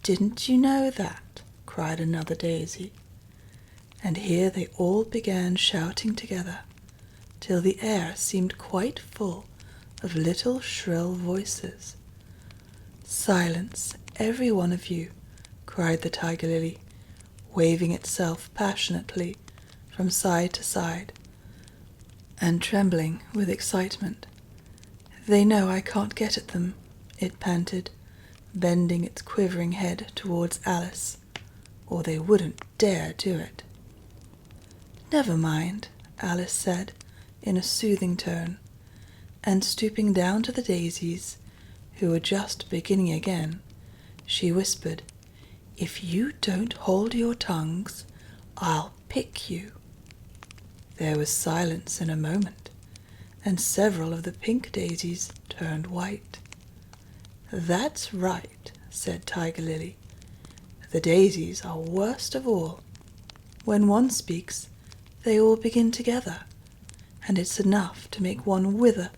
"Didn't you know that?" cried another daisy. And here they all began shouting together, till the air seemed quite full of little shrill voices. "Silence, every one of you," cried the tiger lily, waving itself passionately from side to side, and trembling with excitement. "They know I can't get at them," it panted, bending its quivering head towards Alice, "or they wouldn't dare do it." "Never mind," Alice said in a soothing tone, and stooping down to the daisies, who were just beginning again, she whispered, "If you don't hold your tongues, I'll pick you." There was silence in a moment, and several of the pink daisies turned white. "That's right," said Tiger Lily. "The daisies are worst of all. When one speaks, they all begin together, and it's enough to make one wither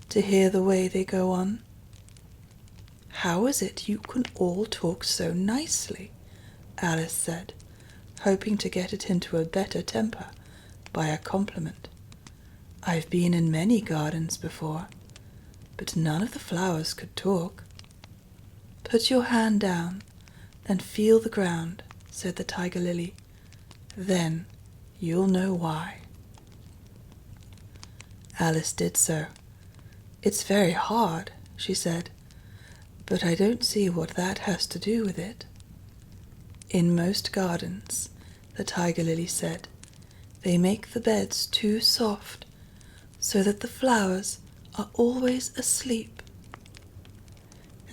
to hear the way they go on." "How is it you can all talk so nicely?" Alice said, hoping to get it into a better temper by a compliment. "I've been in many gardens before, but none of the flowers could talk." "Put your hand down and feel the ground," said the tiger lily. "Then you'll know why." Alice did so. "It's very hard," she said, "but I don't see what that has to do with it." "In most gardens," the tiger lily said, "they make the beds too soft, so that the flowers are always asleep."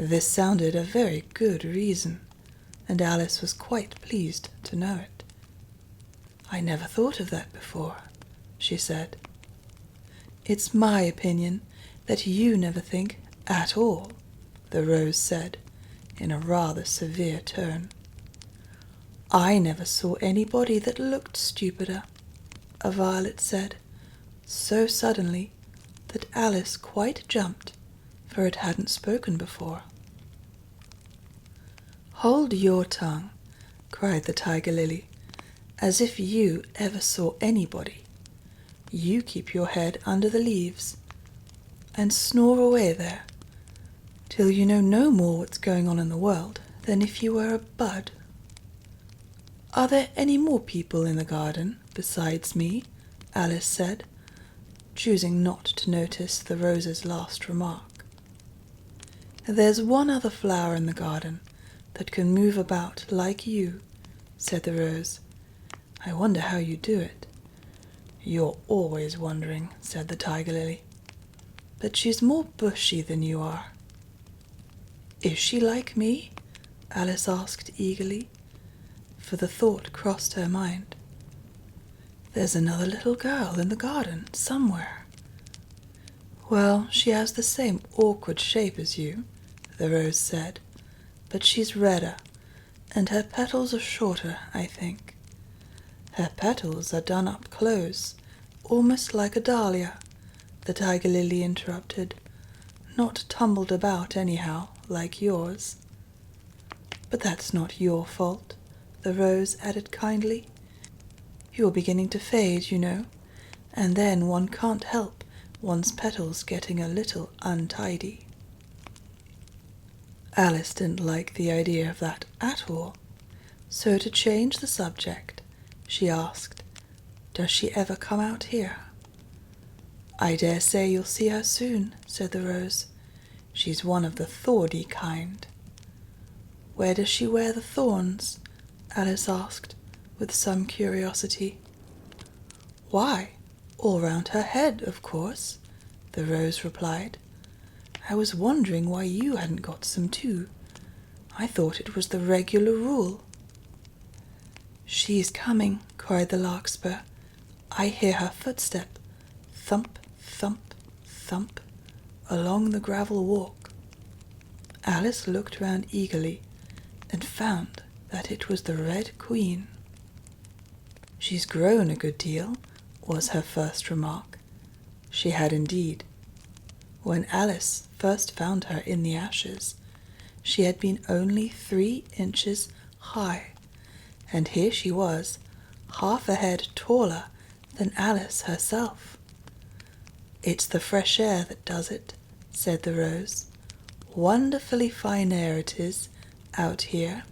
This sounded a very good reason, and Alice was quite pleased to know it. "I never thought of that before," she said. "It's my opinion that you never think at all," the rose said, in a rather severe tone. "I never saw anybody that looked stupider," a violet said, so suddenly that Alice quite jumped, for it hadn't spoken before. "Hold your tongue," cried the tiger lily, "as if you ever saw anybody. You keep your head under the leaves, and snore away there, till you know no more what's going on in the world than if you were a bud." "Are there any more people in the garden besides me?" Alice said, choosing not to notice the rose's last remark. "There's one other flower in the garden that can move about like you," said the rose. "I wonder how you do it." "You're always wondering," said the tiger lily. "But she's more bushy than you are." "Is she like me?" Alice asked eagerly, for the thought crossed her mind. "There's another little girl in the garden somewhere." "Well, she has the same awkward shape as you," the rose said, "but she's redder, and her petals are shorter, I think." "Her petals are done up close, almost like a dahlia," the tiger lily interrupted, "not tumbled about anyhow, like yours." "But that's not your fault," the rose added kindly. "You're beginning to fade, you know, and then one can't help one's petals getting a little untidy." Alice didn't like the idea of that at all, so to change the subject, she asked, "Does she ever come out here?" "I dare say you'll see her soon," said the rose. "She's one of the thorny kind." "Where does she wear the thorns?" Alice asked, with some curiosity. "Why, all round her head, of course," the rose replied. "I was wondering why you hadn't got some too. I thought it was the regular rule." "She's coming," cried the larkspur. "I hear her footstep, thump, thump, thump, along the gravel walk." Alice looked round eagerly and found that it was the Red Queen. "She's grown a good deal," was her first remark. She had indeed. When Alice first found her in the ashes, she had been only 3 inches high, and here she was, half a head taller than Alice herself. "It's the fresh air that does it," said the rose. "Wonderfully fine air it is out here."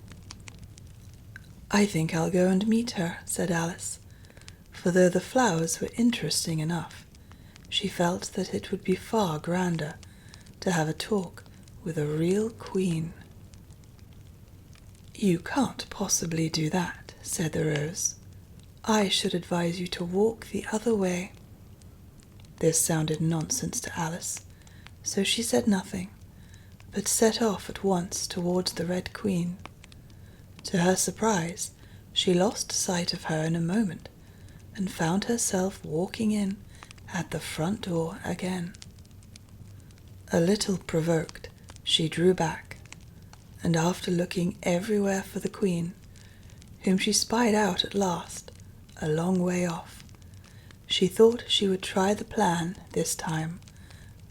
"I think I'll go and meet her," said Alice, for though the flowers were interesting enough, she felt that it would be far grander to have a talk with a real queen. "You can't possibly do that," said the rose. "I should advise you to walk the other way." This sounded nonsense to Alice, so she said nothing, but set off at once towards the Red Queen. To her surprise, she lost sight of her in a moment, and found herself walking in at the front door again. A little provoked, she drew back, and after looking everywhere for the Queen, whom she spied out at last, a long way off, she thought she would try the plan this time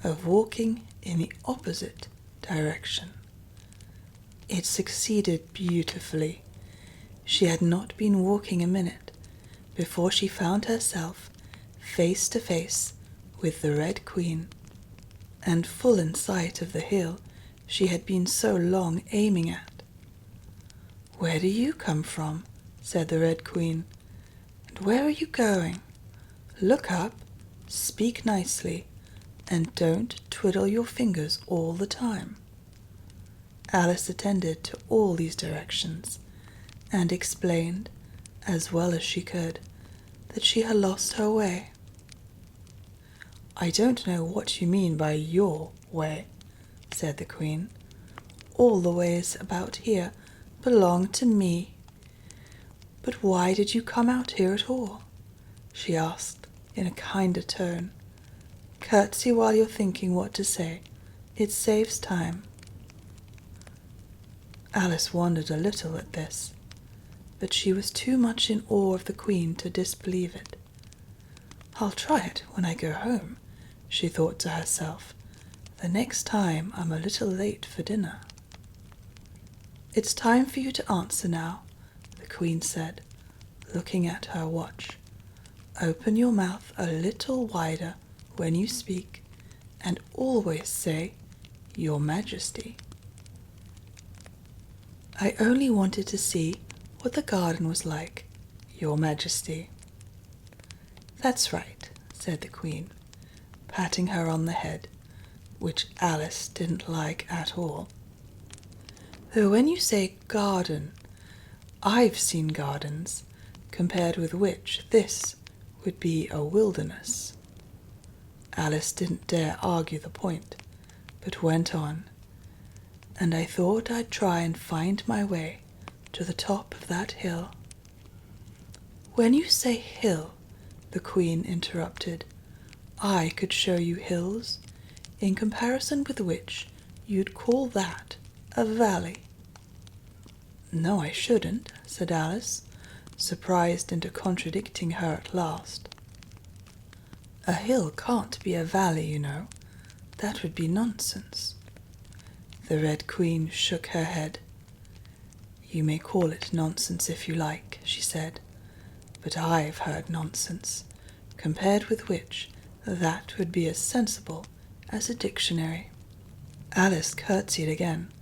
of walking in the opposite direction. It succeeded beautifully. She had not been walking a minute before she found herself face to face with the Red Queen, and full in sight of the hill she had been so long aiming at. "Where do you come from?" said the Red Queen. "And where are you going? Look up, speak nicely, and don't twiddle your fingers all the time." Alice attended to all these directions, and explained, as well as she could, that she had lost her way. "I don't know what you mean by your way," said the Queen. "All the ways about here belong to me." "But why did you come out here at all?" she asked in a kinder tone. "Curtsy while you're thinking what to say. It saves time." Alice wondered a little at this, but she was too much in awe of the Queen to disbelieve it. "I'll try it when I go home," she thought to herself, "the next time I'm a little late for dinner." "It's time for you to answer now," the Queen said, looking at her watch. "Open your mouth a little wider when you speak, and always say, 'Your Majesty.'" "I only wanted to see what the garden was like, Your Majesty." "That's right," said the Queen, patting her on the head, which Alice didn't like at all. "Though when you say garden, I've seen gardens, compared with which this would be a wilderness." Alice didn't dare argue the point, but went on. "And I thought I'd try and find my way to the top of that hill." "When you say hill," the Queen interrupted, "I could show you hills, in comparison with which you'd call that a valley." "No, I shouldn't," said Alice, surprised into contradicting her at last. "A hill can't be a valley, you know. That would be nonsense." The Red Queen shook her head. "You may call it nonsense if you like," she said, "but I've heard nonsense, compared with which that would be as sensible as a dictionary." Alice curtsied again,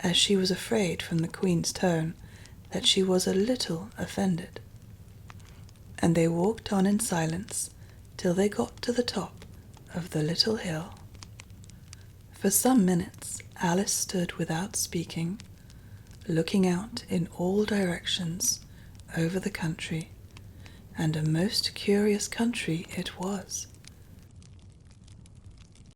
as she was afraid from the Queen's tone that she was a little offended. And they walked on in silence till they got to the top of the little hill. For some minutes Alice stood without speaking, looking out in all directions over the country, and a most curious country it was.